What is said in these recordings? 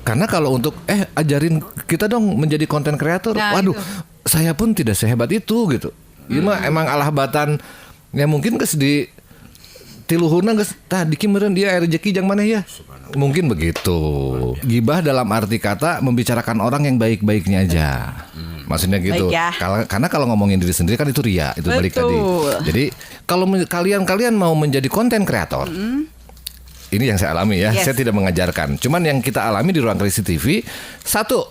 Karena kalau untuk ajarin kita dong menjadi konten kreator, waduh, saya pun tidak sehebat itu gitu. Emang alah batan ya mungkin geus di tiluhurna geus tah diki meureun dia rezeki jang maneh ya. Mungkin begitu. Gibah dalam arti kata membicarakan orang yang baik-baiknya aja. Maksudnya gitu. Ya. Karena kalau ngomongin diri sendiri kan itu ria, itu balik tadi. Jadi kalau kalian mau menjadi konten kreator, ini yang saya alami ya. Saya tidak mengajarkan. Cuman yang kita alami di Ruang Kreasi TV, satu,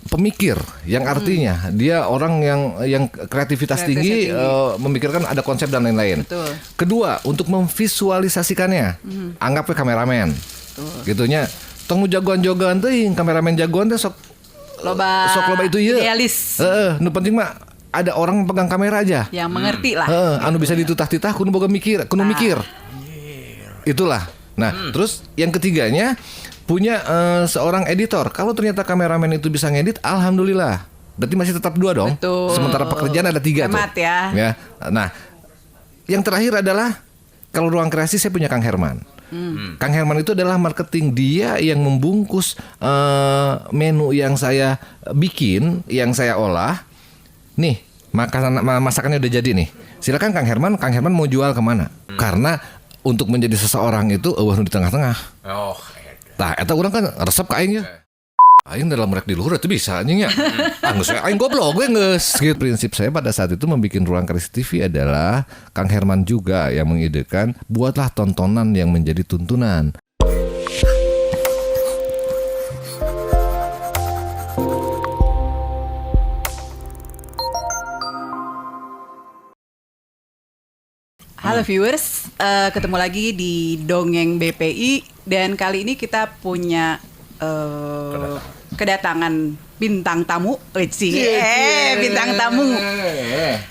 pemikir, yang artinya dia orang yang kreativitas tinggi, memikirkan ada konsep dan lain-lain. Betul. Kedua, untuk memvisualisasikannya, anggapnya kameramen, gitunya. Tong jagoan-jagoan teh, kameramen jagoan teh sok loba itu ya. Idealis. Nu penting mah ada orang yang pegang kamera aja. Yang mengerti lah. Anu bisa ditutah-titah, kudu boga mikir, mikir. Itulah. Nah, terus yang ketiganya punya seorang editor. Kalau ternyata kameramen itu bisa ngedit, alhamdulillah. Berarti masih tetap 2 dong. Betul. Sementara pekerjaan ada 3 tuh. Hemat ya. Nah, yang terakhir adalah kalau Ruang Kreasi saya punya Kang Herman. Kang Herman itu adalah marketing, dia yang membungkus menu yang saya bikin, yang saya olah. Nih, masakannya udah jadi nih. Silakan Kang Herman mau jual kemana? Karena untuk menjadi seseorang itu di tengah-tengah. Nah, eta urang kan resep ka aing ya. Aing dalam rek di luhur itu bisa anjing ya. Geus aing goblok we geus. Gitu. Prinsip saya pada saat itu membikin Ruang Kreasi TV adalah Kang Herman juga yang mengidekan, buatlah tontonan yang menjadi tuntunan. Halo viewers, ketemu lagi di Dongeng BPI dan kali ini kita punya kedatangan bintang tamu, bintang tamu,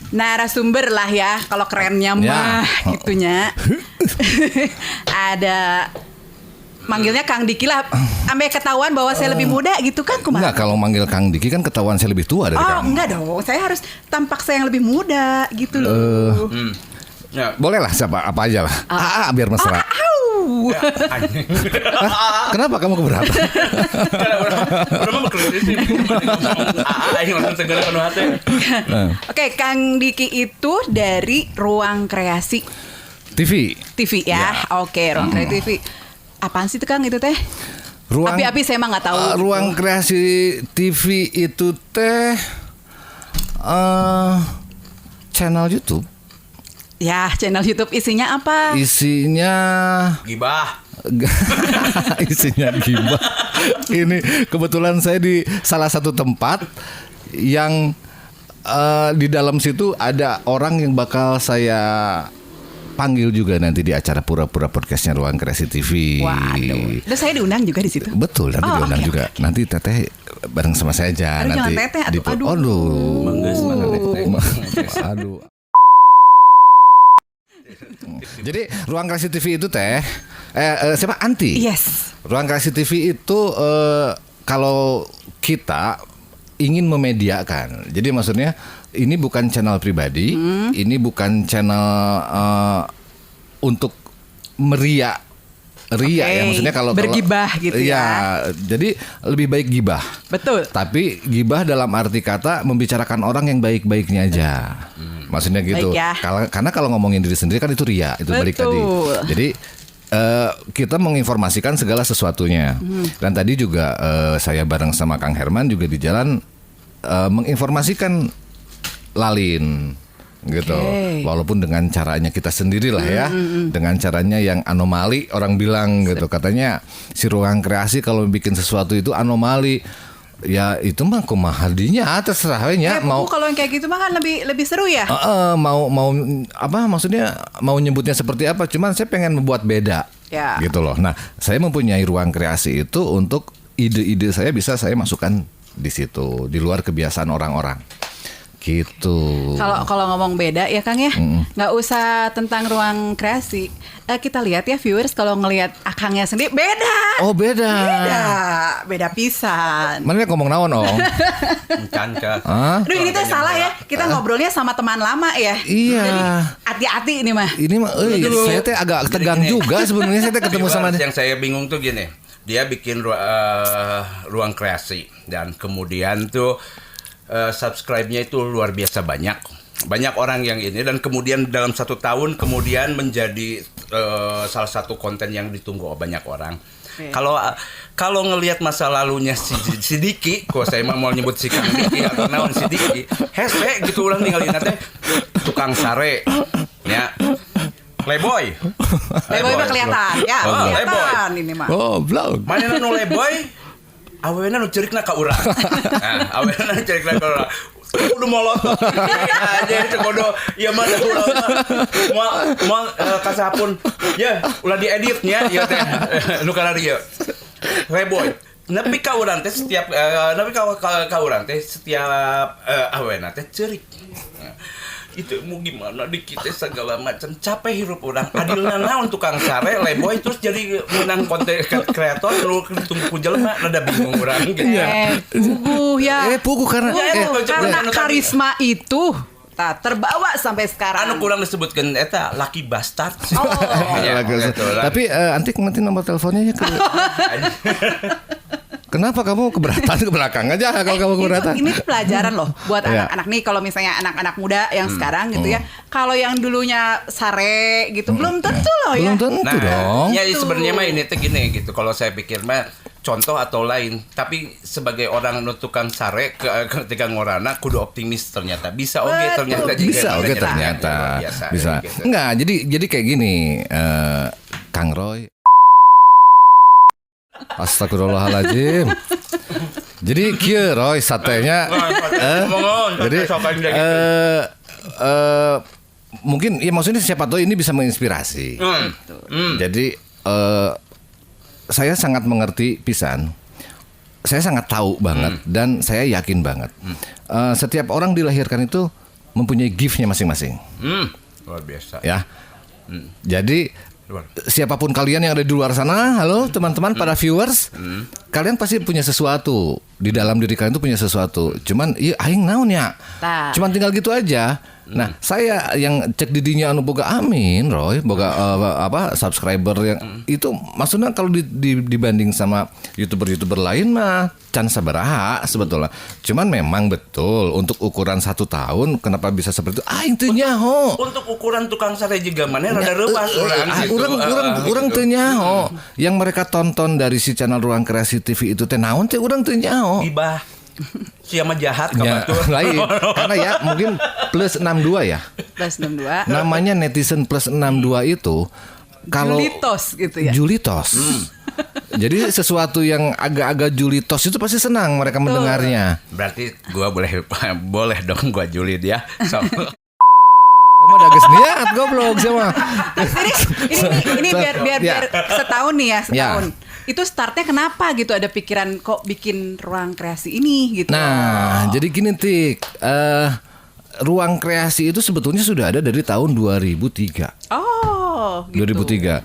narasumber lah ya, kalau kerennya mah gitunya. Ada manggilnya Kang Diki lah, sampai ketahuan bahwa saya lebih muda gitu kan kumaha? Enggak, kalau manggil Kang Diki kan ketahuan saya lebih tua dari kamu. Enggak dong, saya harus tampak saya yang lebih muda gitu loh. Ya. Boleh lah siapa apa aja lah. Biar mesra. Kenapa kamu keberatan? Oke, Kang Diki itu dari Ruang Kreasi TV ya. Oke, Ruang Kreasi TV. Apaan sih itu Kang itu teh? Api-api saya mah nggak tahu. Ruang Kreasi TV itu teh channel YouTube. Ya, channel YouTube isinya apa? Isinya gibah. Isinya gibah. Ini kebetulan saya di salah satu tempat yang di dalam situ ada orang yang bakal saya panggil juga nanti di acara Pura-Pura Podcastnya Ruang Kreasi TV. Waduh. Dan saya diundang juga di situ. Betul, nanti diundang juga. Okay. Nanti Teteh bareng sama saya aja. Nanti jangan Teteh, aduh. Jadi Ruang Kreasi TV itu teh siapa Anti? Yes. Ruang Kreasi TV itu kalau kita ingin memediakan. Jadi maksudnya ini bukan channel pribadi, ini bukan channel untuk ria ya, maksudnya kalau bergibah gitu ya. Jadi lebih baik gibah. Betul. Tapi gibah dalam arti kata membicarakan orang yang baik-baiknya aja. Maksudnya gitu. Ya. Karena kalau ngomongin diri sendiri kan itu ria, itu balik tadi. Jadi kita menginformasikan segala sesuatunya. Dan tadi juga saya bareng sama Kang Herman juga di jalan menginformasikan Lalin gitu. Walaupun dengan caranya kita sendiri lah ya. Dengan caranya yang anomali, orang bilang gitu. Katanya si Ruang Kreasi kalau bikin sesuatu itu anomali. Ya itu mah kumaha dinya terserah we nya. Mau kalau yang kayak gitu mah kan lebih seru ya. Mau apa maksudnya mau nyebutnya seperti apa, cuman saya pengen membuat beda. Ya. Gitu loh. Nah, saya mempunyai Ruang Kreasi itu untuk ide-ide saya bisa saya masukkan di situ, di luar kebiasaan orang-orang. Gitu. Kalau ngomong beda ya Kang ya, nggak usah tentang Ruang Kreasi. Kita lihat ya viewers, kalau ngelihat akangnya sendiri beda. Oh beda pisan. Mana ngomong naon Ong? Aduh ini tuh salah ya. Kita ngobrolnya sama teman lama ya. Iya. Jadi hati-hati ini mah. Ini mah, saya teh agak tegang juga sebenarnya saya teh ketemu sama dia. Yang saya bingung tuh gini. dia bikin ruang kreasi dan kemudian tuh subscribe-nya itu luar biasa banyak orang yang ini dan kemudian dalam 1 tahun kemudian menjadi salah satu konten yang ditunggu banyak orang. Kalau ngelihat masa lalunya si Diki, kok saya mau nyebut si Kang Diki atau naon si Diki, hese gitu orang ninggalin teh tukang sare, ya. Playboy mah kelihatan ya, kelihatan ini mah. Oh, vlog. Mana nu Playboy? Awena nu ceurikna ka urang. Nah, awena nu ceurikna ka urang. Udah molot aja cekodo ya mana ulah mau kasapun ya ulah dieditnya ya teh nu kana dieu Playboy nepi ka urang teh setiap nepi ka urang teh setiap awena teh ceurik itu mau gimana di kita segala macam capek hirup orang adilna naon tukang sare Playboy terus jadi menang konten kreator lu ditunggu ku jelema rada bingung urang gitu Pugu karena karena karisma itu terbawa sampai sekarang. Anu kurang disebutkan eta laki bastard. Tapi antik nanti nomor teleponnya ke Kenapa kamu keberatan ke belakang aja kalau kamu keberatan? Ini tuh pelajaran loh buat anak-anak nih kalau misalnya anak-anak muda yang sekarang gitu ya. Kalau yang dulunya sare gitu belum tentu loh ya. Belum tentu dong. Ya sebenarnya mah ini tuh gini gitu. Kalau saya pikir mah contoh atau lain. Tapi sebagai orang tukang sare ketika ngorana kudu optimis ternyata. Bisa ternyata. Bisa ternyata. Bisa. Gitu. Enggak, jadi kayak gini Kang Roy. Astagfirullahaladzim. Jadi kieu Roy satenya jadi mungkin ya maksudnya siapa tahu ini bisa menginspirasi. Jadi saya sangat mengerti pisan. Saya sangat tahu banget dan saya yakin banget. Setiap orang dilahirkan itu mempunyai gift-nya masing-masing. Luar biasa. Ya. Jadi siapapun kalian yang ada di luar sana, halo teman-teman para viewers, kalian pasti punya sesuatu di dalam diri kalian itu punya sesuatu. Cuman iya aing naon ya. Cuman tinggal gitu aja. Nah, saya yang cek didinya anu boga amin, Roy, boga subscriber yang itu maksudnya kalau dibanding sama YouTuber lain mah can sabaraha sebetulnya. Cuman memang betul untuk ukuran 1 tahun kenapa bisa seperti itu? Aing teu nyaho. Untuk ukuran tukang sate juga mana rada reuas urang teu nyaho. Yang mereka tonton dari si channel Ruang Kreasi TV itu teh naon teh urang teu nyaho. Gibah. Siapa jahat lain karena ya mungkin plus 62 ya. Plus 62. Namanya netizen plus 62 itu kalau Julitos gitu ya. Julitos. Jadi sesuatu yang agak-agak Julitos itu pasti senang mereka mendengarnya. Berarti gua boleh dong gua julid ya. Kamu udah geus niat goblok sama. Ini biar setahun nih ya, setahun. Itu startnya kenapa gitu ada pikiran kok bikin Ruang Kreasi ini gitu. Nah, jadi gini Tik, Ruang Kreasi itu sebetulnya sudah ada dari tahun 2003. Oh, gitu. 2003.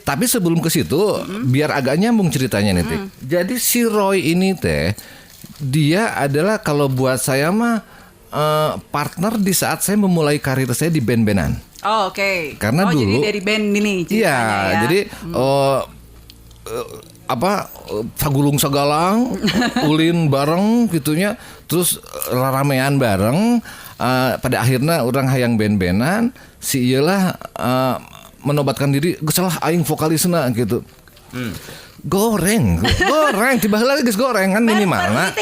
Tapi sebelum ke situ, biar agak nyambung ceritanya nih Tik. Jadi si Roy ini teh dia adalah kalau buat saya mah partner di saat saya memulai karir saya di band-bandan. Oh, oke. Karena dulu jadi dari band ini ceritanya ya. Jadi Fagulung Sagalang, ulin bareng gitunya, terus ramean bareng. Pada akhirnya orang hayang band-bandan, si iyalah menobatkan diri, geus aing vokalisna gitu. Goreng, tiba-tiba lagi goreng kan minimalna.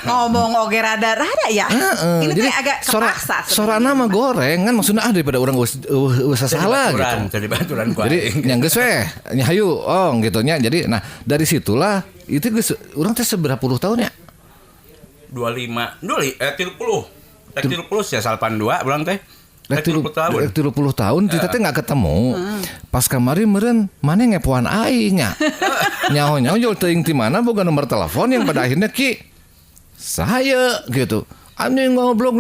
Ngomong oge rada ya. Ini jadi agak kepaksa. Sorana mah goreng kan maksudnya daripada orang usah salah gitu. Jadi nyanggeus we, nyahayu gitu nya. Jadi nah dari situlah itu geus urang teh seberapa puluh tahun ya? 30 ya 82 urang teh. 30 tahun kita teh nggak ketemu. Pas kamari meureun mana ngepoan aing nya. Nyaho jual teuing ti mana boga nomor telepon yang pada akhirnya ki saya gitu. Anjing ngoblok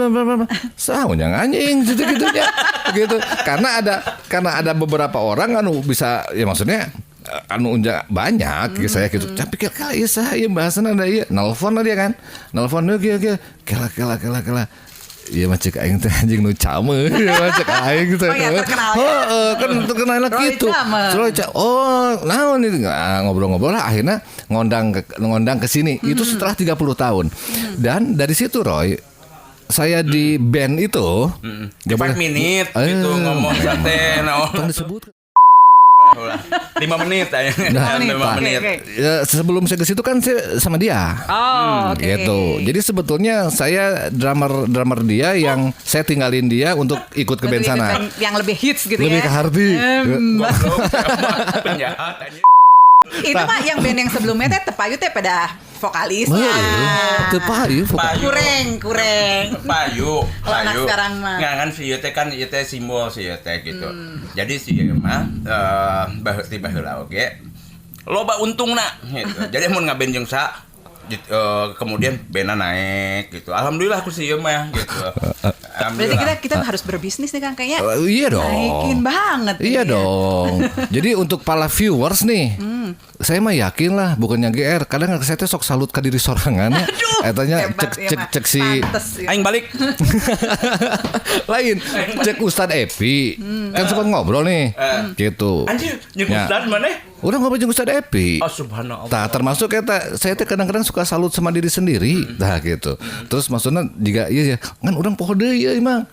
sahunya anjing gitu-gitunya gitu. Karena ada beberapa orang anu bisa ya maksudnya anu unja banyak saya gitu. Tapi kira saya bahasana ada ieu nelpon dia kan. Nelpon dia kela. Iya mah cek aing teh anjing nu came. Mah cek aing teh. Oh ya, terkenal ya? Heeh, kan terkenal Roy gitu. Came. Roy Came. Oh, naon ini ngobrol-ngobrol lah akhirnya ngondang ke sini. Itu setelah 30 tahun. Dan dari situ Roy, saya di band itu 5 menit gitu ngomong sate naon. Tong disebut 5 menit aja. Nah, 5 oke, menit. oke. ya, sebelum saya ke situ kan saya sama dia. Oh, oke. Gitu. Jadi sebetulnya saya drummer dia yang saya tinggalin dia untuk ikut ke band Untuk sana. ikut band yang lebih hits gitu Lebih ya. ke Hardy. Goblok, sama penjahat aja. Itu mah yang band yang sebelumnya teh tepayu teh pada vokalisnya. Teu payu vokal. Kurang. Payu. Kalau anak sekarang mah. Nggak kan si ieu teh kan ieu teh simbol si ieu teh gitu. Jadi si ieu mah ti baheula oge loba untungna gitu. Jadi mun ngaben jeung sa kemudian bena naik gitu. Alhamdulillah aku sih mah gitu. Berarti kita harus berbisnis nih Kang kayaknya. Iya dong. Naikin banget. Iya dong. Jadi untuk para viewers nih, saya mah yakin lah, bukannya GR. Kadang saya teh sok salut ka diri sorangan ya. Etanya Hebat ya, mah. cek si Pantes ya. Aing balik. lain cek Ustadz Epi kan sempat ngobrol nih gitu. Anjir, jeung Ya. Ustad maneh? Udah ngobrol jeung Ustadz Epi. Oh subhanallah. Nah, termasuk saya teh kadang-kadang suka salut sama diri sendiri. Nah, gitu. Terus maksudnya juga iya ya, kan urang poho deui ieu Mang.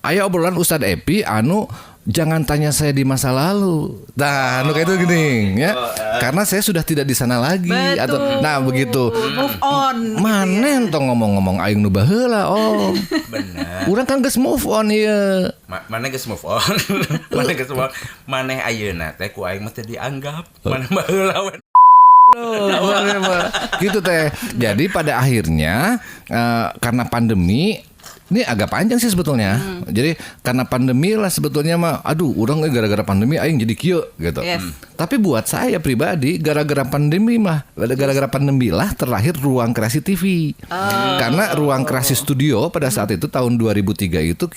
Aya obrolan Ustadz Epi anu jangan tanya saya di masa lalu. Nah, anu kayak itu gini ya. Karena saya sudah tidak di sana lagi atau nah begitu. Move on. Maneh tong ngomong-ngomong aing nu baheula Om. Bener. Urang kan geus move on ieu. Maneh geus move on. Maneh geus move on. Maneh ayeuna teh ku aing mah teh dianggap. Maneh baheula we. Gitu teh. Jadi pada akhirnya karena pandemi ini agak panjang sih sebetulnya. Jadi karena pandemi lah sebetulnya mah aduh orang gara-gara pandemi aing jadi kieu gitu. Yes. Tapi buat saya pribadi gara-gara pandemi lah terlahir Ruang Kreasi TV. Karena Ruang Kreasi Studio pada saat itu tahun 2003 itu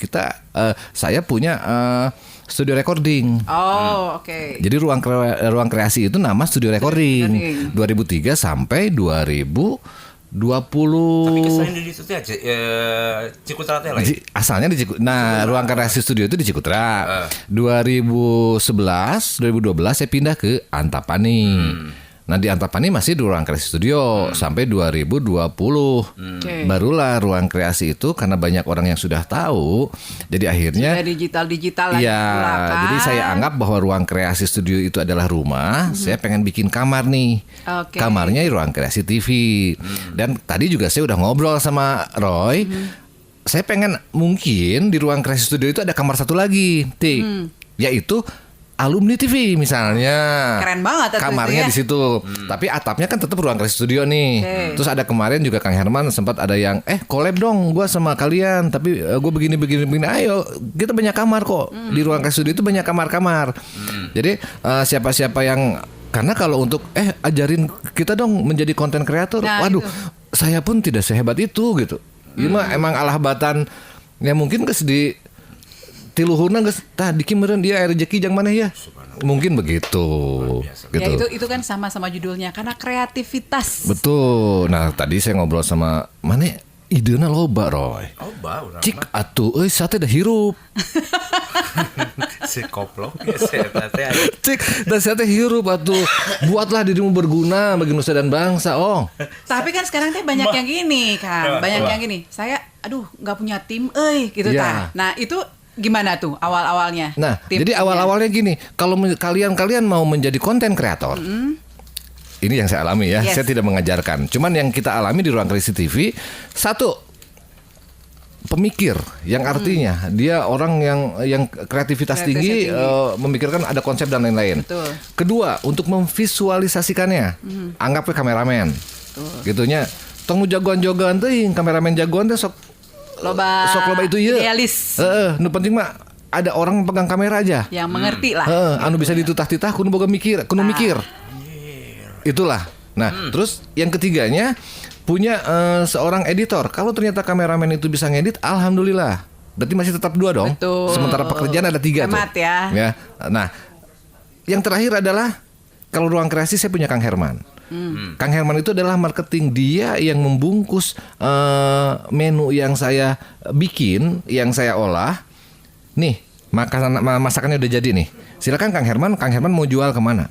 saya punya studio recording. Oh, oke. Jadi ruang kreasi itu nama studio recording 2003 sampai 2020. Tapi kesain di situ teh Cikutra teh lain. Asalnya di Cikutra. Nah, ruang kreasi studio itu di Cikutra. 2011, 2012 saya pindah ke Antapani. Nah di Antapani masih di ruang kreasi studio sampai 2020. Barulah ruang kreasi itu karena banyak orang yang sudah tahu, jadi akhirnya digital lagi. Iya, jadi saya anggap bahwa ruang kreasi studio itu adalah rumah. Saya pengen bikin kamar nih. Kamarnya di ruang kreasi TV. Dan tadi juga saya udah ngobrol sama Roy. Saya pengen mungkin di ruang kreasi studio itu ada kamar satu lagi, yaitu Alumni TV misalnya. Keren banget kamarnya ya. Di situ. Tapi atapnya kan tetap ruang kreasi studio nih. Terus ada kemarin juga Kang Herman sempat ada yang collab dong gua sama kalian, tapi gua begini. Ayo, kita banyak kamar kok. Di ruang kreasi studio itu banyak kamar-kamar. Jadi siapa-siapa yang karena kalau untuk ajarin kita dong menjadi konten kreator. Waduh, saya pun tidak sehebat itu gitu. Emang alahbatan ya mungkin geus di tiluhurna geus tah diki meureun dia aya rezeki jang maneh ya. Mungkin begitu. Gitu. Ya itu kan sama judulnya karena kreativitas. Betul. Nah, tadi saya ngobrol sama maneh idena loba Roy. Loba urang. Cik atuh euy sate dah hirup. Si koplok ya saya teh. Cik, da sate hirup atuh. Buatlah dirimu berguna bagi nusa dan bangsa, Tapi kan sekarang teh banyak yang gini kan. Banyak yang gini. Saya enggak punya tim gitu tah. Nah, itu gimana tuh awal-awalnya? Nah, jadi awal-awalnya gini, kalau kalian mau menjadi konten kreator, ini yang saya alami ya, saya tidak mengajarkan. Cuman yang kita alami di Ruang Kreasi TV, satu, pemikir, yang artinya dia orang yang kreativitas tinggi, memikirkan ada konsep dan lain-lain. Betul. Kedua, untuk memvisualisasikannya, anggapnya kameramen, gitunya. Tong jagoan-jagoan tuh, kameramen jagoan tuh sok loba itu ya. Idealis. Nu penting mah ada orang yang pegang kamera aja. Yang mengerti lah. Anu bisa ditutah-titah kudu boga mikir, mikir. Itulah. Nah, terus yang ketiganya punya seorang editor. Kalau ternyata kameramen itu bisa ngedit, alhamdulillah. Berarti masih tetap 2 dong. Betul. Sementara pekerjaan ada 3 Hemat tuh. ya. Nah, yang terakhir adalah kalau ruang kreasi saya punya Kang Herman. Kang Herman itu adalah marketing, dia yang membungkus menu yang saya bikin, yang saya olah. Nih, masakannya udah jadi nih. Silakan Kang Herman mau jual kemana?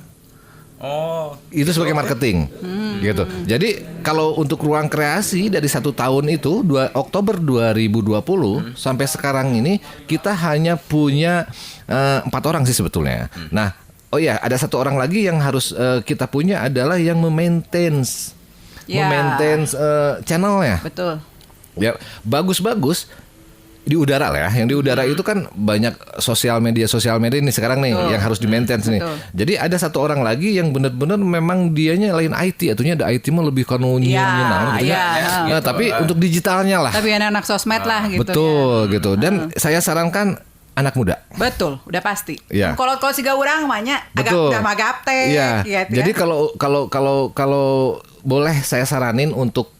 Oh, itu sebagai marketing, gitu. Jadi kalau untuk ruang kreasi dari 1 tahun itu, Oktober 2020 sampai sekarang ini kita hanya punya 4 orang sih sebetulnya. Nah, oh ya, ada 1 orang lagi yang harus kita punya adalah yang memaintain channelnya. Betul. Ya, bagus-bagus. Di udara lah ya, yang di udara itu kan banyak sosial media ini sekarang nih yang harus di-maintain nih. Jadi ada 1 orang lagi yang benar-benar memang dianya lain IT, artinya ada IT mah lebih nyenang gitu ya. Nah, tapi untuk digitalnya lah. Tapi anak sosmed lah gitu. Betul gitu. Dan saya sarankan anak muda. Betul, udah pasti. Ya. Kalau siga urang mahnya agak magap teh. Iya. Gitu, jadi kalau boleh saya saranin untuk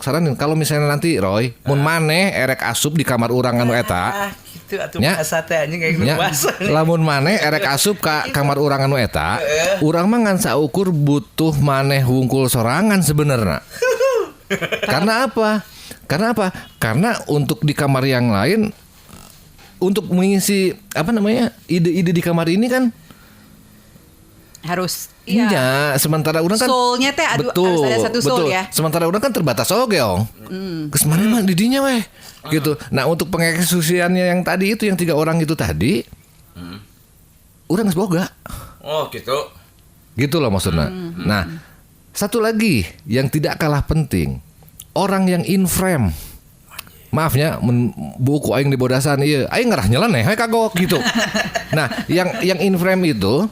saranin, kalau misalnya nanti Roy mun maneh erek asup di kamar urang anu eta gitu atuh bahasa teh anjing kayak gitu bahasa. Lamun maneh erek asup ka kamar urang anu eta, urang mah ngan saukur butuh maneh hungkul sorangan sebenarnya. Karena apa? Karena untuk di kamar yang lain, untuk mengisi ide-ide di kamar ini kan harus iya, sementara orang kan soulnya teh harus ada satu soul ya. Sementara orang kan terbatas oge ong. Kesmana mah didinya weh. Gitu. Nah, untuk pengeksekusiannya yang tadi itu yang 3 orang itu tadi, orang geus boga. Oh, gitu. Gitu loh maksudnya. Nah, satu lagi yang tidak kalah penting, orang yang in frame. Maafnya, buku aing di bodasan ieu, aing ngerah nyeleneh we kagok gitu. Nah, yang in frame itu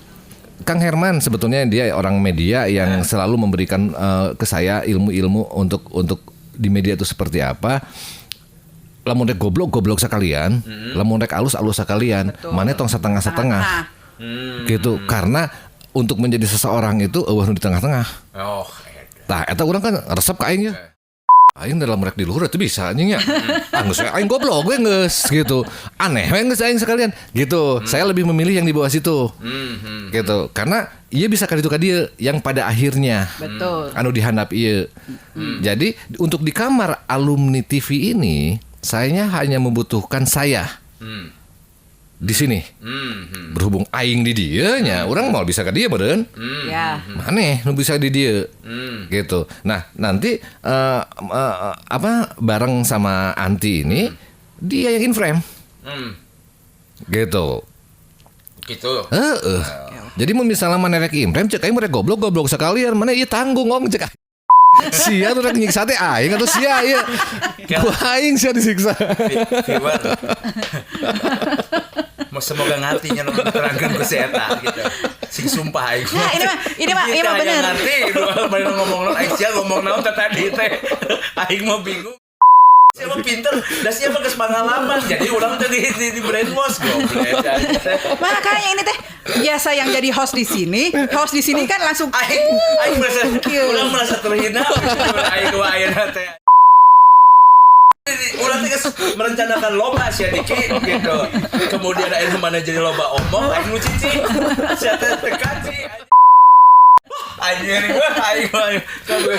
Kang Herman sebetulnya dia orang media yang selalu memberikan ke saya ilmu-ilmu untuk di media itu seperti apa. Lamun rek goblok sekalian, lamun rek alus sekalian, maneh tong setengah-setengah. Gitu. Karena untuk menjadi seseorang itu eueuh di tengah-tengah. Oh, tah eta urang kan resep ka aing ya. Aing dalam rek di luhur itu bisa anjing ya. Geus aing goblok gue geus gitu. Aneh we geus aing sekalian gitu. Saya lebih memilih yang di bawah situ. Gitu. Karena ieu bisa ka ditu ka dieu yang pada akhirnya. Betul. Anu dihandap ieu. Jadi untuk di kamar alumni TV ini, saya hanya membutuhkan saya. Di sini. Berhubung aing di dieu nya, urang mau bisa ka dieu meureun. Ya. Maneh nu bisa di dieu. Gitu. Nah, nanti bareng sama Anti ini dia yang in frame. Gitu. Gitu. Jadi mun misalnya maneh rek in frame cek aing rek goblok sekalian, maneh ieu tanggung ong cek. Sia tuh rek nyiksa teh aing atau sia ieu. Ku aing sia disiksa. Viewer. Semoga ngartinya nu terangkeun ku si eta gitu. Sing sumpah aing. Nah, ini mah bener. Ngarti bener ngomong naon Aisyah ngomong naon tadi teh. Aing mah bingung. Siapa pinter, dan siapa geus pengalaman. Jadi urang teh di brainwash goblok. Makanya ini teh biasa yang jadi host di sini kan langsung aing merasa terhina. Aing ayeuna teh ulah teh merencanakan lomba sia dikit gitu. Kemudian aing mana jadi lomba omong, aing nu cici. Sia teh tekaci. Anjir gua aing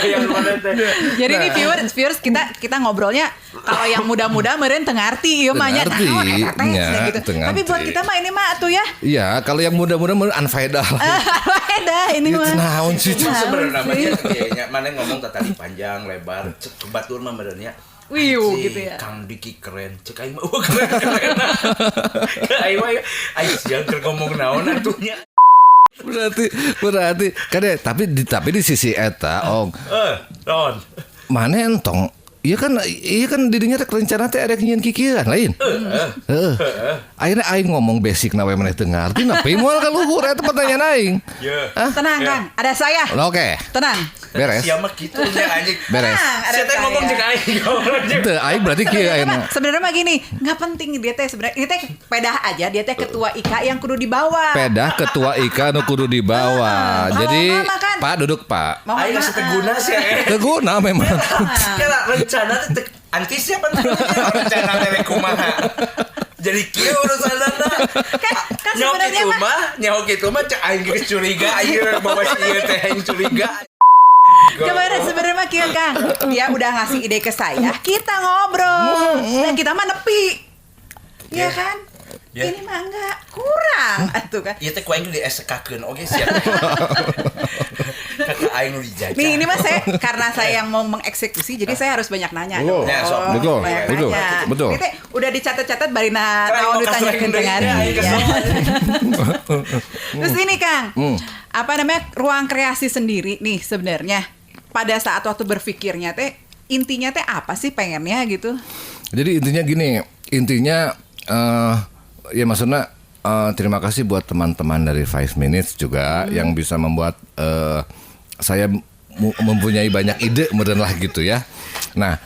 yang mana teh. Jadi nih viewers kita ngobrolnya kalau yang muda-muda meureun teu ngarti ieu mah nya gitu. Tapi buat kita mah ini mah atuh ya. Iya, kalau yang muda-muda meureun unfaedah. Unfaedah ini mah. Naon sih sebenarnya namanya nya mana ngomong tadi panjang lebar cek batur mah meureun nya. Wiu gitu ya. Kang Diki keren. Cek aing mah keren. Aing mah siang keur ngomong naon atunya. Berarti kan tapi di sisi eta ong. Ron. Mana entong Iya kan dirinya rek rencana teh ada nyian kikieuan lain. Akhirnya aing ngomong basic na we maneh teu ngarti na pe moal ka luhur eta pertanyaan aing. Tenang Kang, ada saya. Oke. Tenang. Beres. Siapa kitu nya anjing. Beres. Saya teh ngomong jeung aing. Teu aing berarti kieu ayeuna. Sebenarnya mah gini, enggak penting dia teh sebenarnya. Ini teh pedah aja, dia teh ketua IKA yang kudu dibawa. Pedah ketua IKA nu kudu dibawa. Jadi Pak duduk Pak. Aing geus teguna sih. Teguna memang. Kala rencana teh anti siapa rencana teh kumaha. Jadi kieu urusanana. Kan Nyok sebenarnya itu mah mah, nyok itu mah cek aing geus curiga ayeuna bawa si ieu teh aing curiga. kemarin sebenarnya mah kieu Kang. Dia udah ngasih ide ke saya, kita ngobrol. Dan kita mah nepi. Iya Ya. kan? Ya. Ini mah enggak kurang atuh kan. Ieu teh ku aing diesekakeun oge siap. Kata aing nu dijajah. Nih ini mah saya karena saya yang mau mengeksekusi jadi saya harus banyak nanya dong. Ya, sok. Betul, banyak betul, nanya. betul. Ini teh udah dicatat-catat barina Terakhir naon mau ditanyakeun kasih teh lagi, aing kesel. Terus ini Kang, apa namanya ruang kreasi sendiri nih sebenarnya pada saat waktu berpikirnya teh intinya teh apa sih pengennya gitu? Jadi intinya ya maksudnya terima kasih buat teman-teman dari 5 Minutes juga yang bisa membuat saya mempunyai banyak ide modern lah gitu ya. Nah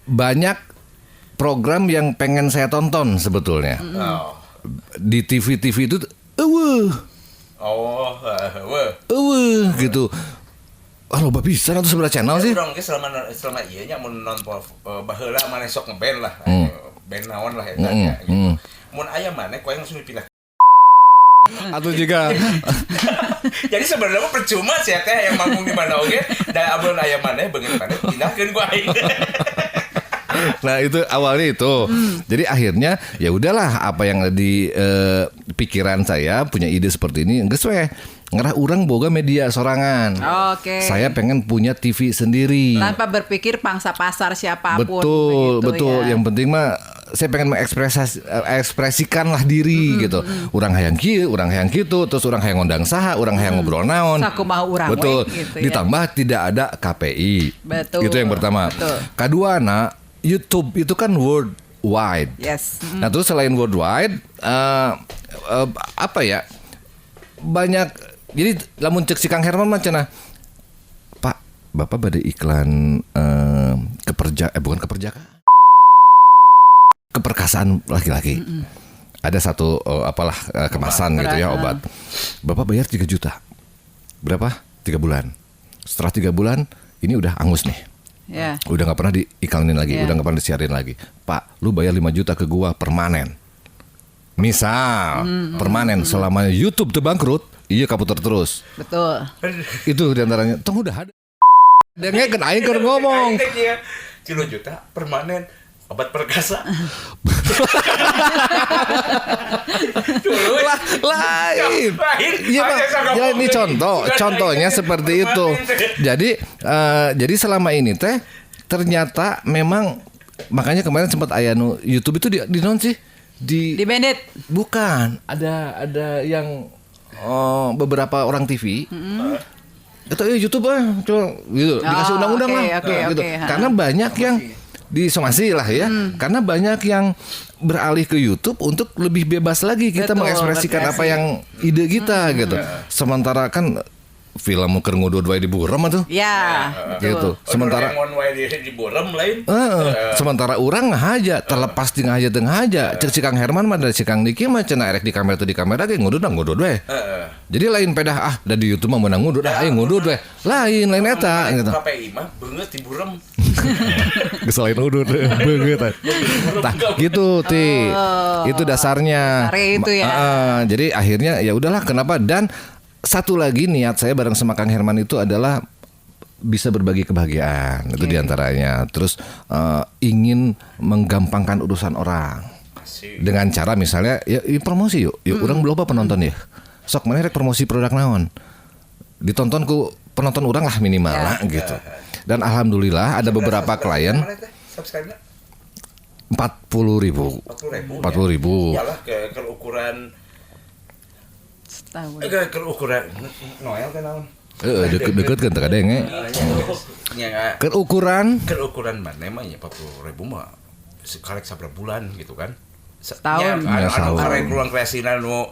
banyak program yang pengen saya tonton sebetulnya Oh. di TV itu Oh, weh. gitu. Ah loba bisa atau sebelah channel sih? Urang ge selama ieu nya mun non baheula maneh sok ngeband lah. Band naon lah eta gitu. Mun aya maneh koe langsung dipindah. Atau juga Jadi sebenarnya mah percuma sih teh yang manggung di mana oge da amun aya maneh beungeut maneh pindahkeun ku aing. nah itu awalnya itu. Jadi akhirnya ya udahlah apa yang di pikiran saya punya ide seperti ini geus we ngerah urang boga media sorangan. Oke. Saya pengen punya TV sendiri. Tanpa berpikir pangsa pasar siapapun. begitu Betul. ya. Yang penting mah saya pengen mengekspresikanlah diri gitu. Urang hayang kieu, urang hayang kitu, terus urang hayang ngundang saha, urang hayang ngobrol naon. Sakumaha urang Betul. we, gitu ya. Ditambah tidak ada KPI. Betul. Itu yang pertama. Betul. Kedua, YouTube itu kan worldwide. Yes. Nah terus selain worldwide, apa ya banyak. Jadi lamun cek si Kang Herman mah cenah, Pak, Bapak bade iklan bukan keperkasaan laki-laki. Ada satu kemasan gitu ya obat. Bapak bayar 3 juta. Berapa? 3 bulan. Setelah 3 bulan ini udah angus nih. Ya. Udah nggak pernah diiklanin lagi, Yeah. udah nggak pernah disiarin lagi. Pak, lu bayar 5 juta ke gua permanen. Misal permanen selama YouTube tuh bangkrut, iya kaputer terus. Betul. Itu diantaranya. Tunggu udah ada. Dan kan aing keur ngomong. 3 juta permanen obat perkasa. Lain. Iya Pak. Ya ini contohnya seperti itu. Jadi selama ini teh ternyata memang makanya kemarin sempat aya YouTube itu di non sih di Bandit. bukan ada yang beberapa orang TV atau YouTube coba gitu dikasih undang-undang oke, lah oke, gitu oke, karena banyak yang disomasi lah ya karena banyak yang beralih ke YouTube untuk lebih bebas lagi kita Betul, mengekspresikan apa yang ide kita gitu sementara kan film keur ngudud wae di buram atuh Ya. gitu sementara di borem lain. sementara orang ngahaja terlepas di ngahaja teu ngahaja cek si Kang Herman mah dari si Kang Niki mah cenah erek di kamera teh di kamera ge ngudud we. Jadi lain pedah da di YouTube mah meunang ngudud ayo ngudud we. Lain eta gitu. KPI mah beungeut di borem. Geus lain ngudud beungeut. Tah gitu ti. Itu dasarnya. Dasarnya itu ya. Jadi akhirnya ya udahlah kenapa dan satu lagi niat saya bareng sama Kang Herman itu adalah bisa berbagi kebahagiaan itu diantaranya. Terus ingin menggampangkan urusan orang dengan cara misalnya ya promosi yuk orang belum penonton ya. Sok mana rek promosi produk naon ditonton ku penonton orang lah minimal lah gitu. Dan alhamdulillah ada beberapa klien 40.000. 40.000. Yalah ke ukuran Setahun. ke ukuran Noel kan naon? Deket kan teu kadeng ke ukuran mana mah ya 40.000 mah karek sabar bulan gitu kan. Setahun. Ya, setahun. karek ruang kreasina nu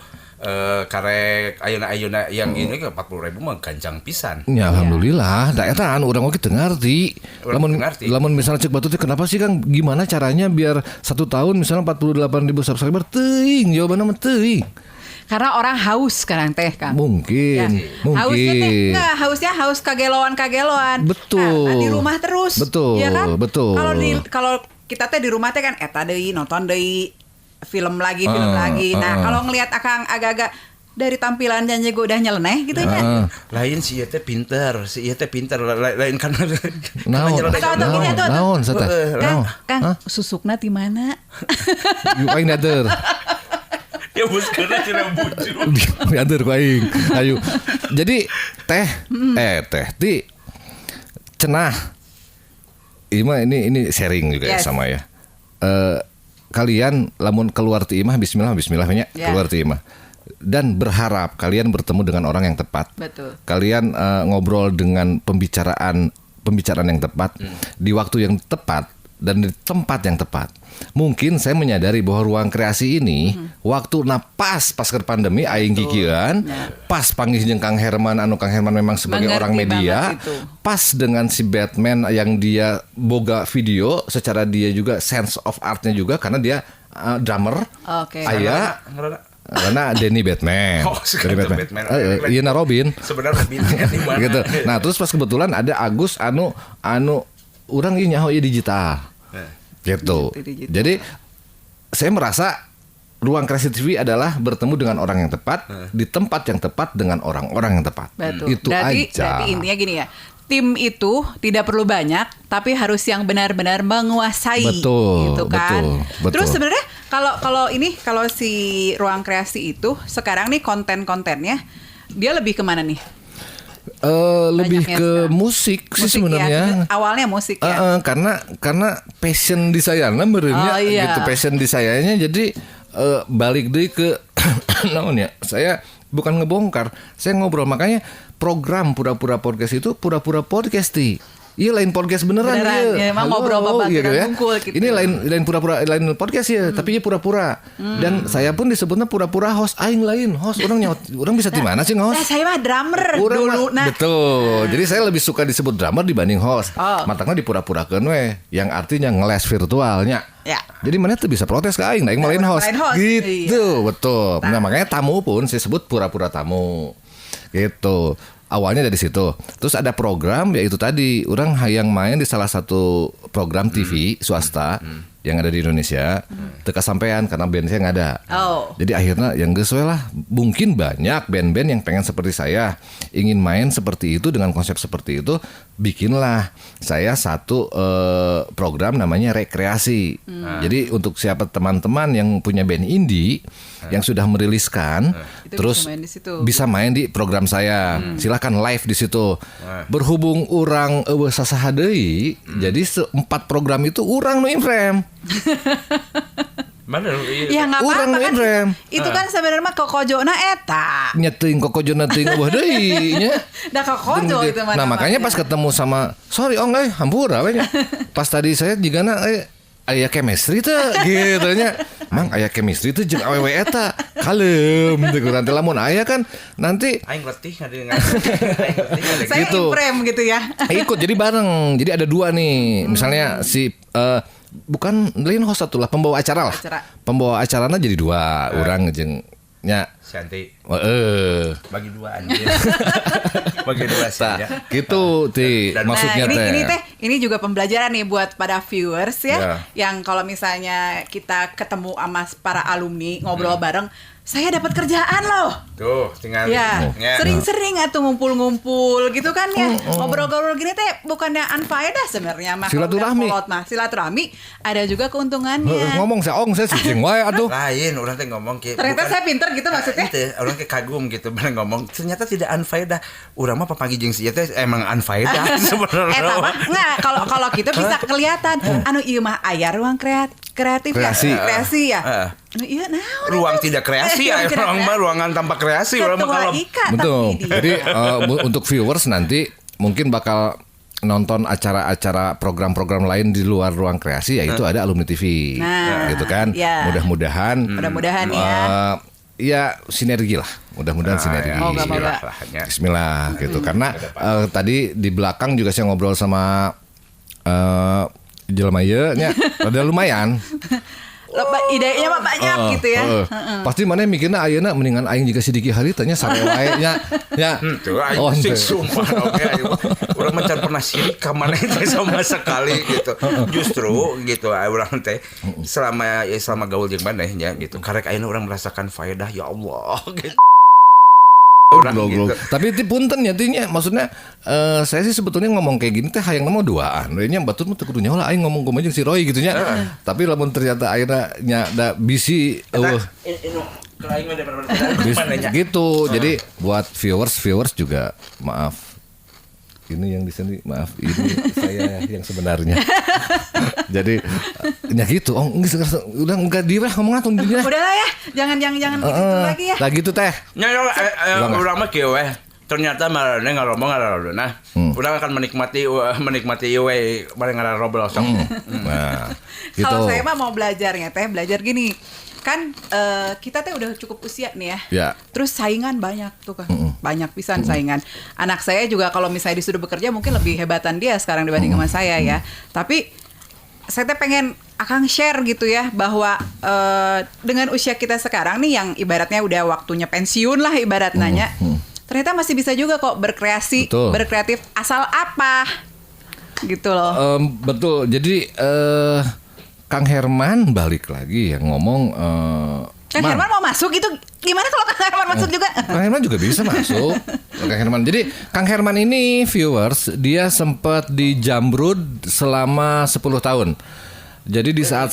karek ayeuna yang ini ke 40.000 mah gancang pisan. Ya alhamdulillah, da eta urang oge teu ngarti. Lamun misalnya cek batu teh kenapa sih Kang gimana caranya biar 1 tahun misalnya 48.000 subscriber teuing jawabanna mah teuing. Karena orang haus sekarang teh Kang. Mungkin. Hausnya teh enggak, haus kageloan. Betul. Nah, di rumah terus. Betul, Ya kan? betul. Kalau kita teh di rumah teh kan eta deui nonton deui. film lagi. Nah, kalau ngelihat Akang agak-agak dari tampilannya juga udah nyeleneh gitu nya. Lain si ieu teh pinter, lain kan. Naon satah? Kang, susukna di mana? Yuk aing dader. Ya buskeuna cenah bucu. Dader ku aing. Ayo. Jadi teh ti cenah. Ini sharing juga ya sama ya. Kalian lamun keluar ti imah bismillahnya keluar ti imah. Dan berharap kalian bertemu dengan orang yang tepat. Betul. Kalian ngobrol dengan pembicaraan yang tepat di waktu yang tepat dan di tempat yang tepat. Mungkin saya menyadari bahwa ruang kreasi ini waktu pas ke pandemi aing kikieuan, pas panggih jeung Kang Herman memang sebagai orang media, pas dengan si Batman yang dia boga video, secara dia juga sense of artnya juga karena dia drummer. Aya karena Denny Batman. Batman. Iya na Robin. Sebenarnya Robin di mana? Gitu. Nah, terus pas kebetulan ada Agus anu urang ieu nyaho ieu digital. Gitu. Jadi saya merasa ruang kreasi TV adalah bertemu dengan orang yang tepat di tempat yang tepat dengan orang-orang yang tepat. Betul. Itu berarti intinya gini ya. Tim itu tidak perlu banyak, tapi harus yang benar-benar menguasai, gitu kan. Betul. Terus sebenarnya kalau si ruang kreasi itu sekarang nih kontennya dia lebih kemana nih? Lebih ke musik sih sebenarnya. Ya, awalnya musik ya. Karena passion di saya merenya gitu, passion di sayanya jadi balik deh ke naon ya. Saya bukan ngebongkar, saya ngobrol, makanya program pura-pura podcast itu pura-pura podcast ti. Iya lain podcast beneran ya. Emang ngobrol babat gitu ya. Gitu. Ini lain pura-pura lain podcast ya, tapi ya pura-pura. Dan saya pun disebutnya pura-pura host, aing lain host. Orang bisa di mana sih host? Nah, saya mah drummer dulu. Betul. Jadi saya lebih suka disebut drummer dibanding host. Matangnya dipura-purakeun we, yang artinya ngeles virtualnya. Ya. Jadi mana tuh bisa protes ke aing, aing malain host. Gitu, betul. Nah, makanya tamu pun saya sebut pura-pura tamu. Gitu. Awalnya dari situ. Terus ada program yaitu tadi orang hayang main di salah satu program TV swasta yang ada di Indonesia. Teka sampean karena band saya nggak ada. Jadi akhirnya yang geus we lah. Mungkin banyak band-band yang pengen seperti saya, ingin main seperti itu dengan konsep seperti itu. Bikinlah saya satu program namanya rekreasi. Jadi untuk siapa teman-teman yang punya band indie yang sudah meriliskan, terus bisa main di program saya. Silakan live di situ. Berhubung orang sasaha deui, jadi 4 program itu orang nu imprem. Mana ya nggak apa-apa kan itu kan sebenarnya mah kokojona eta nyeting kokojona teuing eueuh deui nya da kokojo itu mah. Nah makanya pas ketemu sama hampura we nya. Pas tadi saya jigana aya chemistry teh gitu nya. Mang aya chemistry teh jeung awewe eta kalem teh nanti lamun aya kan nanti aing letih saya gitu. Imprem gitu ya. Ikut jadi bareng. Jadi ada 2 nih. Misalnya si bukan lain host satu lah, pembawa acara lah. Pembawa acaranya jadi 2 orang jeung nya Santi. Bagi 2 anjir. Bagi 2 saja. Gitu ti maksudnya teh. Ini juga pembelajaran nih buat pada viewers ya. Yang kalau misalnya kita ketemu sama para alumni ngobrol bareng, saya dapat kerjaan loh. Tuh, tinggal sering-sering atuh ngumpul-ngumpul gitu kan ya. Ngobrol-ngobrol gini teh bukannya anfaedah sebenarnya mah. Silaturahmi ada juga keuntungannya. Ngomong saya sing wae atuh. Lain orang teh ngomong ke. Ternyata saya pinter gitu maksudnya. Orang ke kagum gitu bener ngomong. Ternyata tidak anfaedah. Urang mah papagi jeung si teh emang anfaedah sebenarnya. Enggak, kalau gitu bisa kelihatan. Anu ieu mah aya ruang kreatif kreasi ya. Iya, ruang tidak kreasi ya, ruangan tanpa kreasi. Betul. Jadi untuk viewers nanti mungkin bakal nonton acara-acara program-program lain di luar ruang kreasi, yaitu ada Alumni TV, gitu kan. Mudah-mudahan ya. Ya sinergi lah, mudah-mudahan sinergi. Bismillah gitu. Karena tadi di belakang juga saya ngobrol sama jelema ieu nya, rada lumayan. Idenya mah banyak gitu ya. Pasti mana mikirna ayeuna mendingan aing juga sidiki hari tanya sare wae nya. Ya. Tuh aing sing sumpah oke. Urang macan pernah sirik ka maneh teh sama sekali gitu. Justru gitu urang teh selama gaul jeung maneh nya gitu. Karek ayeuna urang merasakan faedah ya Allah gitu. Gitu. Tapi itu punten ya tinya maksudnya saya sih sebetulnya ngomong kayak gini teh hayang nama duaan. Nya batur mah teu kudu nyaho lah aing ngomong kumaha jeung si Roy gitu nya. Tapi lamun ternyata ayeuna nya da bisi gitu. Jadi buat viewers juga maaf. Ini yang di sini maaf ini saya yang sebenarnya. Jadi ya gitu. Oh, udah enggak dia ngomong atuh dia. Udahlah ya. Jangan gitu lagi ya. Lah gitu teh. Nya urang mah kieu we. Ternyata marane ngaromong ngaradona. Urang akan menikmati we bareng ngarobrol sok. Nah, gitu. Kalau saya mah mau belajarnya teh, belajar gini. Kan kita teh udah cukup usia nih ya. Ya. Terus saingan banyak tuh kan. Banyak pisan saingan. Anak saya juga kalau misalnya disuruh bekerja mungkin lebih hebatan dia sekarang dibanding sama saya ya. Tapi saya teh pengen Akang share gitu ya bahwa dengan usia kita sekarang nih yang ibaratnya udah waktunya pensiun lah ibarat nanya. Ternyata masih bisa juga kok berkreasi, betul. Berkreatif asal apa gitu loh. Betul. Jadi Kang Herman balik lagi yang ngomong Kang Herman mau masuk itu gimana kalau Kang Herman masuk juga? Kang Herman juga bisa masuk. Kang Herman. Jadi Kang Herman ini viewers dia sempat di Jamrud selama 10 tahun. Jadi di saat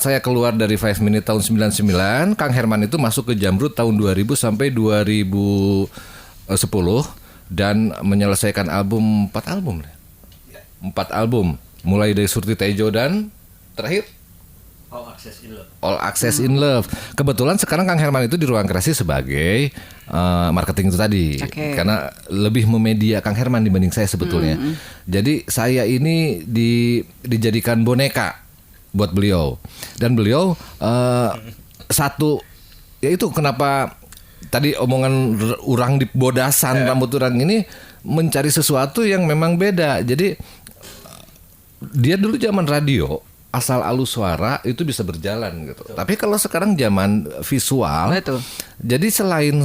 saya keluar dari 5 Minute tahun 99, Kang Herman itu masuk ke Jamrud tahun 2000 sampai 2010 dan menyelesaikan 4 album. Mulai dari Surti Tejo dan terakhir All Access in Love. Kebetulan sekarang Kang Herman itu di Ruang Kreasi sebagai marketing itu tadi. Karena lebih memedia Kang Herman dibanding saya sebetulnya. Jadi saya ini dijadikan boneka buat beliau. Dan beliau satu yaitu kenapa tadi omongan orang di bodasan rambut orang ini mencari sesuatu yang memang beda. Jadi dia dulu zaman radio asal alus suara itu bisa berjalan gitu. Tapi kalau sekarang zaman visual, jadi selain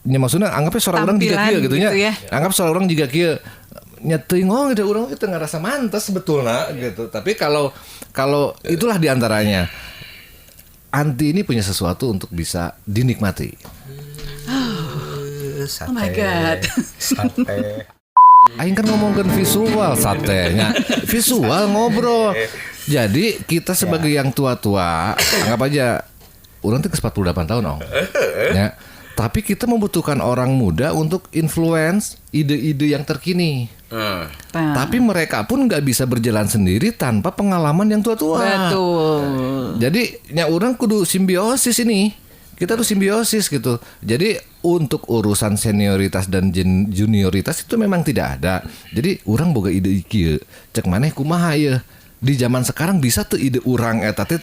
maksudnya anggapnya suara orang juga kieu gitu ya. Anggap suara orang juga kieu nyeting ada orang itu ngerasa mantas sebetulnya gitu. Tapi kalau itulah diantaranya. Anti ini punya sesuatu untuk bisa dinikmati. Oh my god. Sate. Aing kan ngomongin visual satenya. Visual ngobrol. Jadi kita sebagai yang tua-tua, anggap aja orang tuh ke 48 tahun ya. Tapi kita membutuhkan orang muda untuk influence ide-ide yang terkini. Tapi mereka pun nggak bisa berjalan sendiri tanpa pengalaman yang tua-tua. Betul. Jadi nya orang kudu simbiosis ini. Kita tuh simbiosis gitu. Jadi untuk urusan senioritas dan junioritas itu memang tidak ada. Jadi orang boga ide ieu. Cek maneh kumaha ya. Di zaman sekarang bisa tuh ide orang eta teh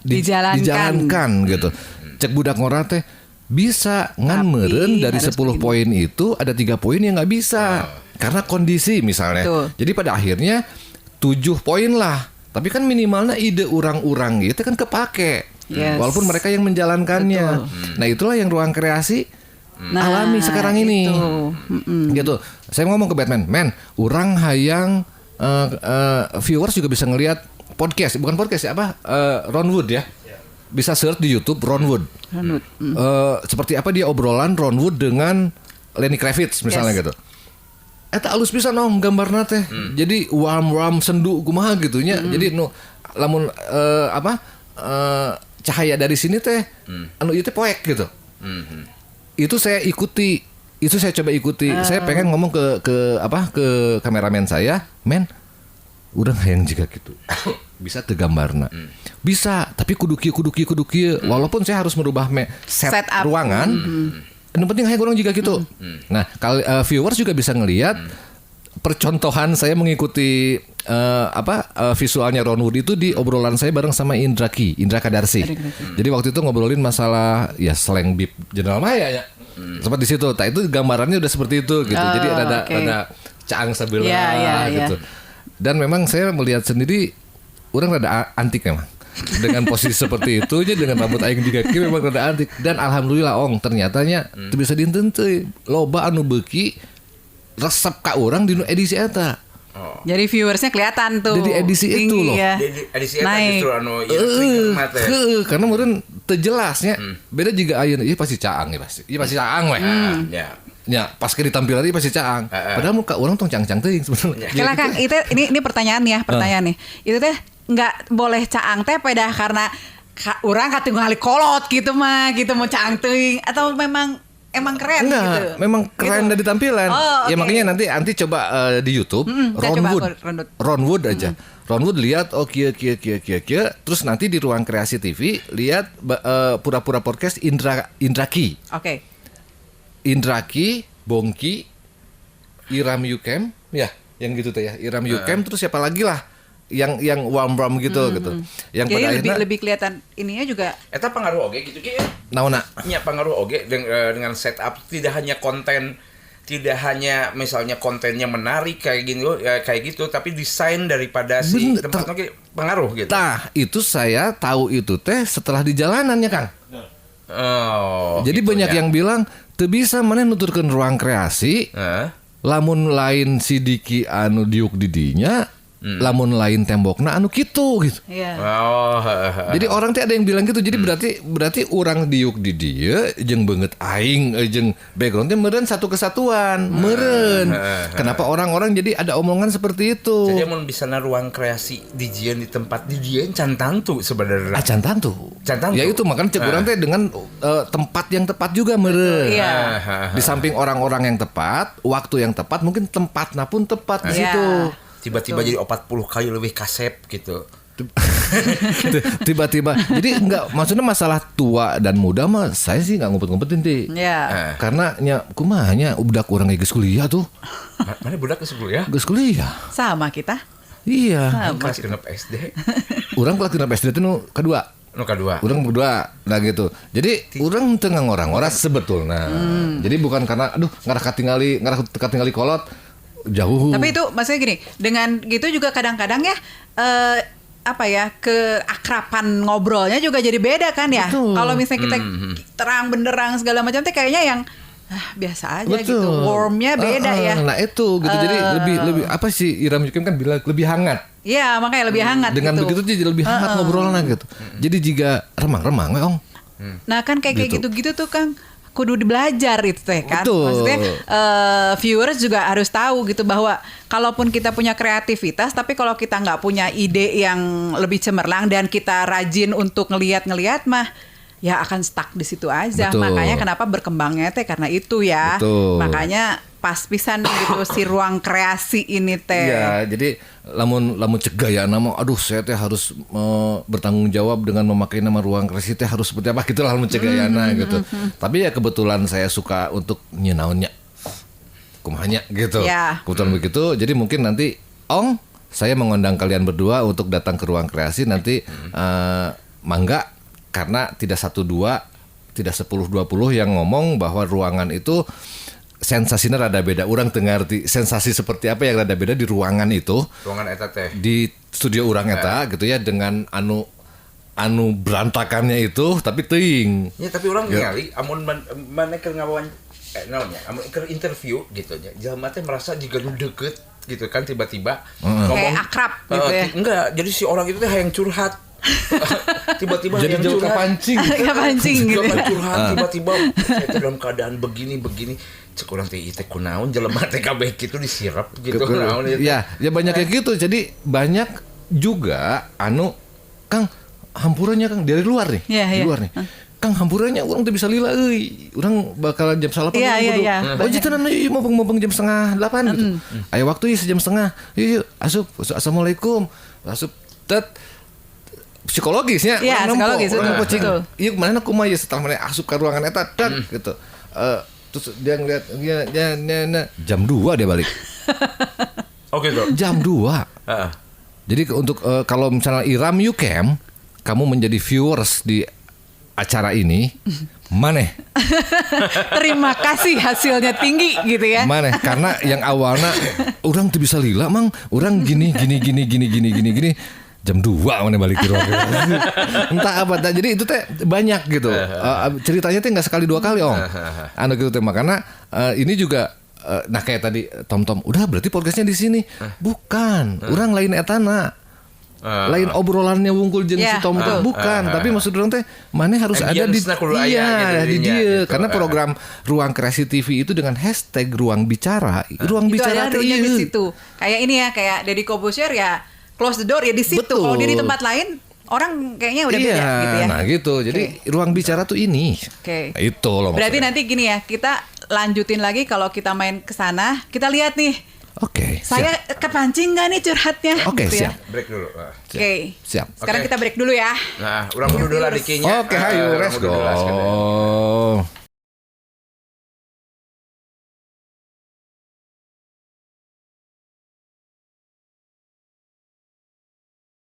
dijalankan gitu. Cek budak ngora teh bisa ngan meureun dari 10 poin itu ada 3 poin yang nggak bisa karena kondisi misalnya. Jadi pada akhirnya 7 poin lah. Tapi kan minimalnya ide orang-orang gitu kan kepake. Walaupun mereka yang menjalankannya. Nah itulah yang Ruang Kreasi alami sekarang ini. Gitu. Saya ngomong ke Batman, "Man, orang hayang viewers juga bisa ngelihat podcast, bukan podcast ya Ron Wood ya. Bisa search di YouTube Ron Wood. Seperti apa dia obrolan Ron Wood dengan Lenny Kravitz misalnya gitu. Eta alus pisan gambarna teh. Jadi warm sendu kumaha gitu nya. Jadi lamun cahaya dari sini teh anu ieu teh poek gitu. Itu saya ikuti. Itu saya coba ikuti. Saya pengen ngomong ke kameramen saya, "Men, urang hayang jiga gitu." Bisa teu gambarna. Bisa, tapi kudu kieu. Walaupun saya harus merubah set ruangan. Yang penting hayang urang jiga gitu. Nah, kalau viewers juga bisa ngelihat percontohan saya mengikuti visualnya Ron Wood itu di obrolan saya bareng sama Indra Kadarsi. Jadi waktu itu ngobrolin masalah ya slang bib General Maya ya. Sempat di situ. Nah, itu gambarannya udah seperti itu gitu. Jadi ada caang sebelah gitu. Dan memang saya melihat sendiri orang rada antik memang. Dengan posisi seperti itu aja dengan rambut aing juga memang rada antik dan alhamdulillah ternyatanya itu bisa dinten teh loba anu beuki resep ka orang di edisi eta. Jadi viewersnya kelihatan tuh. Jadi edisi itu loh. Ya. Jadi edisi eta Naik. justru anu ieu mate. Karena meureun teu jelasnya. Beda juga ayeuna ieu pasti caang nih pasti. Ieu pasti caang we. Ya. Ya, pas ke ditampilan ieu pasti caang. Padahal muka orang tong cang-cang teuing sebenarnya. Kela Kang, itu ini pertanyaan ya, pertanyaan nih. Itu teh nggak boleh caang teh pada karena orang katingali kolot gitu mah, gitu mau caang teuing atau memang emang keren Enggak, gitu. memang keren dari tampilan. Oh, Ya oke. makanya nanti coba di YouTube saya Ron coba Wood. aku runut. Ron Wood aja. Ron Wood lihat kieu, terus nanti di Ruang Kreasi TV lihat pura-pura podcast Indraki. Oke. Indraki, Bongki, Iram Yukem, ya, yang gitu teh ya. Iram Yukem terus siapa lagi lah yang warm gitu. Yang Jadi pada akhirnya lebih kelihatan ininya juga. Eta pengaruh oge gitu ki. naona Nya pengaruh oge dengan setup tidak hanya konten, tidak hanya misalnya kontennya menarik kayak gini kayak gitu, tapi desain daripada si Bener, tempat oke pengaruh gitu. Tah, itu saya tahu itu teh setelah di jalanan ya, Kang. Oh. Jadi gitu banyak ya. yang bilang teu bisa maneh nuturkeun Ruang Kreasi lamun lain si Diki anu diuk di dinya, lamun lain tembokna anu kitu gitu. Iya. Oh. Jadi orang teh ada yang bilang gitu. Jadi berarti orang diuk di dieu jeung beungeut aing jeung background teh meureun satu kesatuan, meureun. Kenapa orang-orang jadi ada omongan seperti itu? Jadi mun bisana Ruang Kreasi dijieun di tempat dijieun can tantu sebenarnya. Acan tantu. Can tantu. Ya itu makanya cek urang teh dengan tempat yang tepat juga meureun. Iya. Di samping orang-orang yang tepat, waktu yang tepat, mungkin tempatnya pun tepat di Iya. situ. Tiba-tiba jadi 40 kali lebih kasep gitu. Tiba-tiba. Jadi enggak, maksudnya masalah tua dan muda mah saya sih enggak ngumpet-ngumpetin teh. Iya. Karena nya kumaha nya budak urang geus kuliah tuh. Mana budak ke kuliah? Geus kuliah. Sama kita. Iya. Kelas genep SD. Urang kelas genep SD teh nu kedua. Nu kedua. Urang berdua, nah gitu. Jadi urang teu ngangorang-ngorang sebetulnya. Jadi bukan karena aduh ngarah katingali kolot jauh. Tapi itu maksudnya gini, dengan gitu juga kadang-kadang ya apa ya, keakraban ngobrolnya juga jadi beda kan ya. Betul. Kalau misalnya kita terang benderang segala macam teh kayaknya yang biasa aja gitu. Warmnya beda ya. Nah itu gitu. Jadi lebih apa sih Iram Yukim kan bilang lebih hangat. Iya, makanya lebih hangat Dengan gitu. begitu jadi lebih hangat ngobrolnya gitu. Jadi jika remang-remang we ong. Nah kan kayak Gitu. gitu-gitu tuh Kang kudu dibelajar itu teh kan. Betul. Maksudnya viewers juga harus tahu gitu bahwa kalaupun kita punya kreativitas tapi kalau kita nggak punya ide yang lebih cemerlang dan kita rajin untuk ngelihat mah ya akan stuck di situ aja. Betul. Makanya kenapa berkembangnya teh karena itu ya. Betul. Makanya pas pisan gitu si Ruang Kreasi ini teh. Iya, jadi lamun cek gaya nama, aduh saya teh harus bertanggung jawab dengan memakai nama Ruang Kreasi teh harus seperti apa gitu lah lamun cek gayana gitu. Tapi ya kebetulan saya suka untuk nyenaunnya, kumahanya gitu. Ya. Kebetulan begitu, jadi mungkin nanti ong saya mengundang kalian berdua untuk datang ke Ruang Kreasi nanti mangga, karena tidak 1-2, tidak 10-20 yang ngomong bahwa ruangan itu sensasinya rada beda. Urang teu ngarti sensasi seperti apa yang rada beda di ruangan itu. Ruangan eta teh. Di studio urang eta gitu ya, dengan anu berantakannya itu tapi teuing. Ya tapi orang ningali amun mana keur ngawan naonnya, amun keur interview gitu nya. Jalma teh merasa juga nu deukeut gitu kan tiba-tiba Kayak akrab gitu ya. Enggak, jadi si orang itu teh hayang curhat. Tiba-tiba Jadi hayang jauh curhat. kepancing. Kepancing gitu. Jangan curhat tiba-tiba saya teh dalam keadaan begini. Cek urang teh ieu teh kunaon jelema teh kabeh kitu disirap gitu naon ieu teh. Ya banyak kayak gitu. Jadi banyak juga Kang hampurannya Kang dari luar nih. Iya, Di iya. luar nih. Kang hampurannya urang teh bisa lila euy. Urang bakal jam 8 Iya. Oh jitenan yuk mabeng jam 7:30 gitu. Aya waktu jam 7:30. Yuk asup. Assalamualaikum. Asup tet psikologisnya Iya, psikologis, betul. Iya kemana kumaha ya setelah mana asup ke ruangan eta gitu. Terus dia ngeliat jam 2 dia balik. Oke tuh. Jam 2. Heeh. Jadi untuk kalau misalnya Iram Yukem kamu menjadi viewers di acara ini, maneh Terima kasih hasilnya tinggi gitu ya. maneh karena yang awalnya orang tuh bisa lila mang, orang gini jam 2 mana balik ke ruangan. Entah apa. Jadi itu teh banyak gitu. Ceritanya teh nggak sekali 2 kali om. Anu gitu teh makanya ini juga nah kayak tadi Tom udah berarti podcastnya di sini. Bukan, orang lain etana. Lain obrolannya wungkul jeung si Tom bukan, tapi maksud orang teh mana harus ada di di dia gitu. Karena program Ruang Kreasi TV itu dengan hashtag ruang bicara, ruang itu bicara ada di situ. Kayak ini ya, kayak Deddy Corbuzier ya close the door ya di situ. Betul. Kalau dia di tempat lain orang kayaknya udah beda gitu ya. Nah gitu. Jadi ruang bicara tuh ini. Oke. Nah, itu loh Berarti maksudnya. nanti gini ya, kita lanjutin lagi kalau kita main ke sana, kita lihat nih. Oke. Saya kepancing nggak nih curhatnya? Oke, gitu ya. siap. Break dulu. Oke. Siap. Sekarang Oke. kita break dulu ya. Nah, urang dulu lah dikinya. Oke, hayu, let's go.